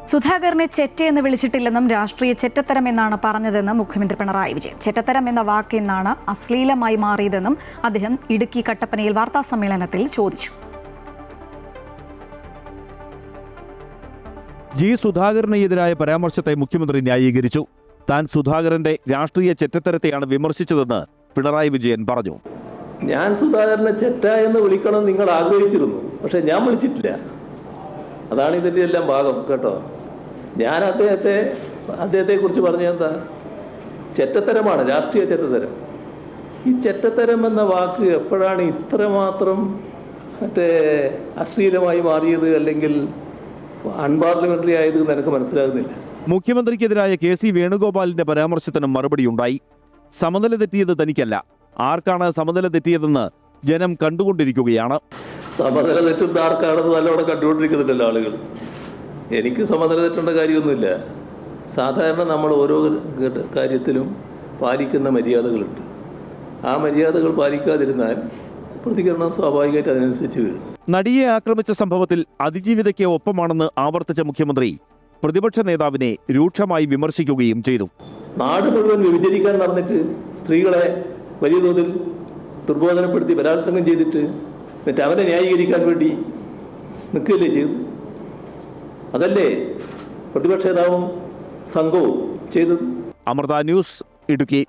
സുധാകരനെ ചെറ്റയെന്ന് വിളിച്ചിട്ടില്ലെന്നും രാഷ്ട്രീയ ചെറ്റത്തരം എന്നാണ് പറഞ്ഞതെന്ന് മുഖ്യമന്ത്രി പിണറായി വിജയൻ. ചെറ്റത്തരം എന്ന വാക്ക് എന്നാണ് അശ്ലീലമായി മാറിയതെന്നും അദ്ദേഹം ഇടുക്കി കട്ടപ്പനയിൽ വാർത്താസമ്മേളനത്തിൽ ചോദിച്ചു. ജി സുധാകരനെതിരായ പരാമർശത്തെ മുഖ്യമന്ത്രി ന്യായീകരിച്ചു. താൻ സുധാകരന്റെ രാഷ്ട്രീയ ചെറ്റത്തരത്തെയാണ് വിമർശിച്ചതെന്ന് പിണറായി വിജയൻ പറഞ്ഞു. ഞാൻ സുധാകരനെ ചെറ്റ എന്ന് വിളിക്കണം നിങ്ങൾ ആഗ്രഹിച്ചിരുന്നു, പക്ഷെ ഞാൻ വിളിച്ചിട്ടില്ല. അതാണ് ഇതിൻ്റെ എല്ലാം ഭാഗം കേട്ടോ. ഞാൻ അദ്ദേഹത്തെക്കുറിച്ച് പറഞ്ഞെന്താ, ചെറ്റത്തരമാണ്, രാഷ്ട്രീയ ചെറ്റത്തരം. ഈ ചെറ്റത്തരം എന്ന വാക്ക് എപ്പോഴാണ് ഇത്രമാത്രം അശ്ലീലമായി മാറിയത്, അല്ലെങ്കിൽ അൺപാർലമെന്ററി ആയത് എന്ന് എനിക്ക് മനസ്സിലാകുന്നില്ല. മുഖ്യമന്ത്രിക്കെതിരായ KC വേണുഗോപാലിന്റെ പരാമർശത്തിനും മറുപടിയുണ്ടായി. സമനില തെറ്റിയത് തനിക്കല്ല, ആർക്കാണ് സമനില തെറ്റിയതെന്ന് ജനം കണ്ടുകൊണ്ടിരിക്കുകയാണ്. സമനില തെറ്റുന്ന ആർക്കാണെന്ന് നല്ലോണം കണ്ടുകൊണ്ടിരിക്കുന്നുണ്ടല്ലോ ആളുകൾ. എനിക്ക് സമനില തെറ്റേണ്ട കാര്യമൊന്നുമില്ല. സാധാരണ നമ്മൾ ഓരോ കാര്യത്തിലും പാലിക്കുന്ന മര്യാദകളുണ്ട്. ആ മര്യാദകൾ പാലിക്കാതിരുന്നാൽ പ്രതികരണം സ്വാഭാവികമായിട്ട് അതിനനുസരിച്ച് വരും. നടിയെ ആക്രമിച്ച സംഭവത്തിൽ അതിജീവിതയ്ക്ക് ഒപ്പമാണെന്ന് ആവർത്തിച്ച മുഖ്യമന്ത്രി പ്രതിപക്ഷ നേതാവിനെ രൂക്ഷമായി വിമർശിക്കുകയും ചെയ്തു. നാട് മുഴുവൻ വിഭജിക്കാൻ നടന്നിട്ട് സ്ത്രീകളെ വലിയ തോതിൽ ദുർബോധനപ്പെടുത്തി ബലാത്സംഗം ചെയ്തിട്ട് എന്നിട്ട് അവനെ ന്യായീകരിക്കാൻ വേണ്ടി നിൽക്കുകയല്ലേ ചെയ്തു? അതല്ലേ പ്രതിപക്ഷ നേതാവും സംഘവും ചെയ്തത്? അമൃത ന്യൂസ്, ഇടുക്കി.